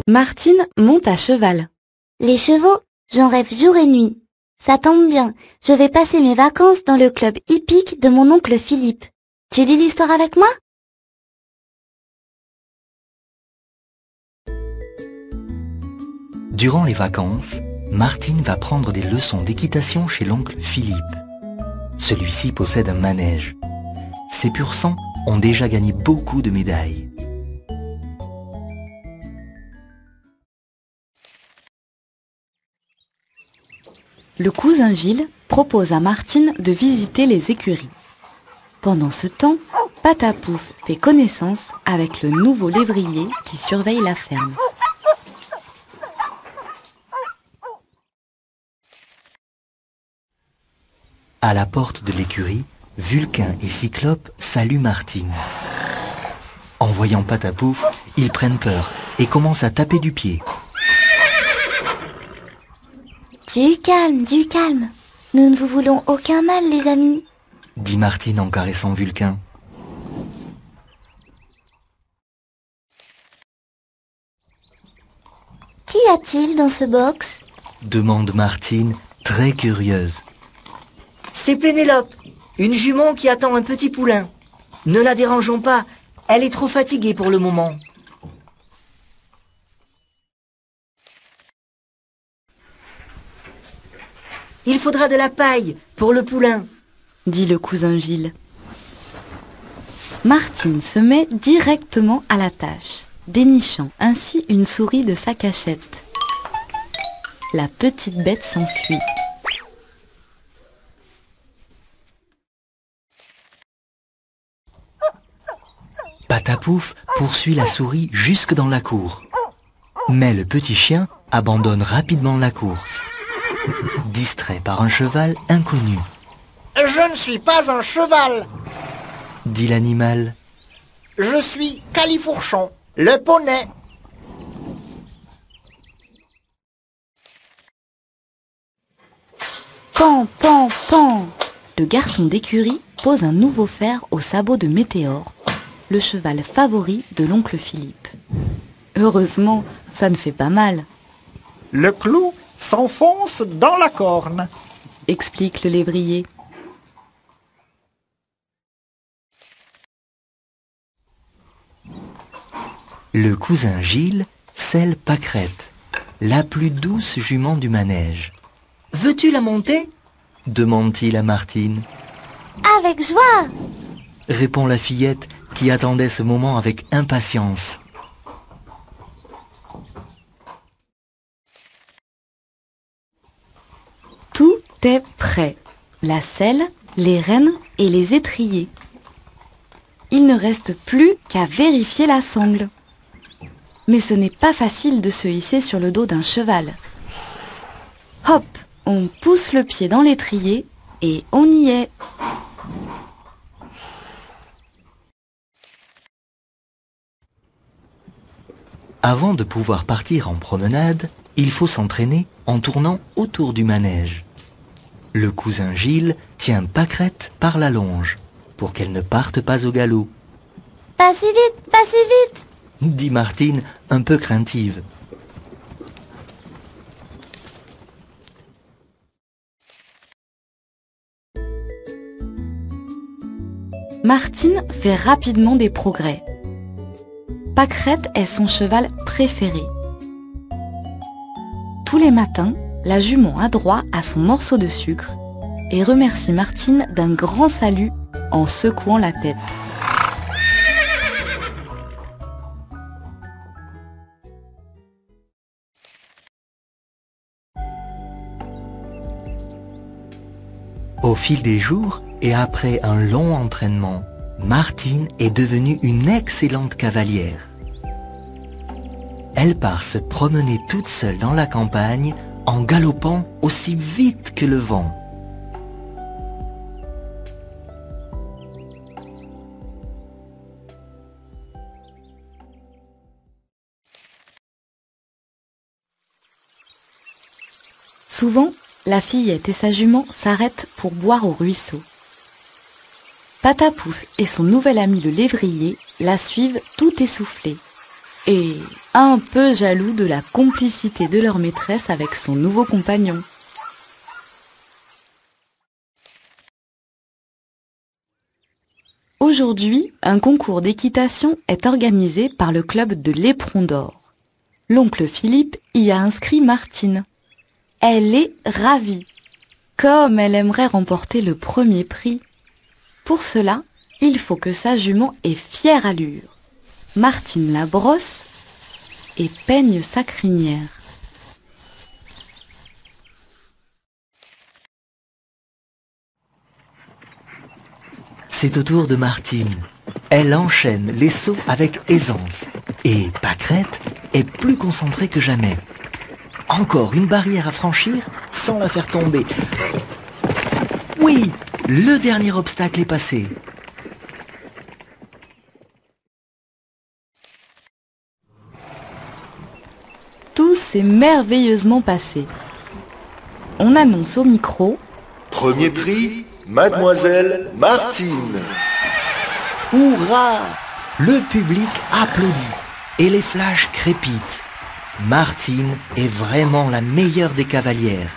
Martine monte à cheval. Les chevaux, j'en rêve jour et nuit. Ça tombe bien, je vais passer mes vacances dans le club hippique de mon oncle Philippe. Tu lis l'histoire avec moi? Durant les vacances, Martine va prendre des leçons d'équitation chez l'oncle Philippe. Celui-ci possède un manège. Ses pur sang ont déjà gagné beaucoup de médailles. Le cousin Gilles propose à Martine de visiter les écuries. Pendant ce temps, Patapouf fait connaissance avec le nouveau lévrier qui surveille la ferme. À la porte de l'écurie, Vulcain et Cyclope saluent Martine. En voyant Patapouf, ils prennent peur et commencent à taper du pied. Du calme. Nous ne vous voulons aucun mal, les amis, dit Martine en caressant Vulcain. Qu'y a-t-il dans ce box? Demande Martine, très curieuse. C'est Pénélope, une jument qui attend un petit poulain. Ne la dérangeons pas, elle est trop fatiguée pour le moment. Il faudra de la paille pour le poulain, dit le cousin Gilles. Martine se met directement à la tâche, dénichant ainsi une souris de sa cachette. La petite bête s'enfuit. Patapouf poursuit la souris jusque dans la cour. Mais le petit chien abandonne rapidement la course, distrait par un cheval inconnu. « Je ne suis pas un cheval, dit l'animal. je suis Califourchon, le poney. » Pan, pan, pan! Le garçon d'écurie pose un nouveau fer au sabot de Météore, le cheval favori de l'oncle Philippe. Heureusement, ça ne fait pas mal, Le clou s'enfonce dans la corne. explique le lévrier. Le cousin Gilles selle Pâquerette, la plus douce jument du manège. « Veux-tu la monter ?» demande-t-il à Martine. Avec joie! Répond la fillette qui attendait ce moment avec impatience. Tout est prêt. La selle, les rênes et les étriers. Il ne reste plus qu'à vérifier la sangle. Mais ce n'est pas facile de se hisser sur le dos d'un cheval. Hop, on pousse le pied dans l'étrier et on y est. Avant de pouvoir partir en promenade, il faut s'entraîner en tournant autour du manège. Le cousin Gilles tient Pâquerette par la longe pour qu'elle ne parte pas au galop, Pas si vite! dit Martine un peu craintive. Martine fait rapidement des progrès. Pâquerette est son cheval préféré. Tous les matins, la jument a droit à son morceau de sucre et remercie Martine d'un grand salut en secouant la tête. Au fil des jours et après un long entraînement, Martine est devenue une excellente cavalière. Elle part se promener toute seule dans la campagne en galopant aussi vite que le vent. Souvent, la fillette et sa jument s'arrêtent pour boire au ruisseau. Patapouf et son nouvel ami le lévrier la suivent tout essoufflés. et un peu jaloux de la complicité de leur maîtresse avec son nouveau compagnon. Aujourd'hui, un concours d'équitation est organisé par le club de l'Éperon d'Or. L'oncle Philippe y a inscrit Martine. Elle est ravie, comme elle aimerait remporter le premier prix. Pour cela, il faut que sa jument ait fière allure. Martine la brosse et peigne sa crinière. C'est au tour de Martine. Elle enchaîne les sauts avec aisance. Et Pâquerette est plus concentrée que jamais. Encore une barrière à franchir sans la faire tomber. Oui, le dernier obstacle est passé. Tout s'est merveilleusement passé. On annonce au micro: Premier prix, Mademoiselle Martine. Hourra! Le public applaudit et les flashs crépitent. Martine est vraiment la meilleure des cavalières.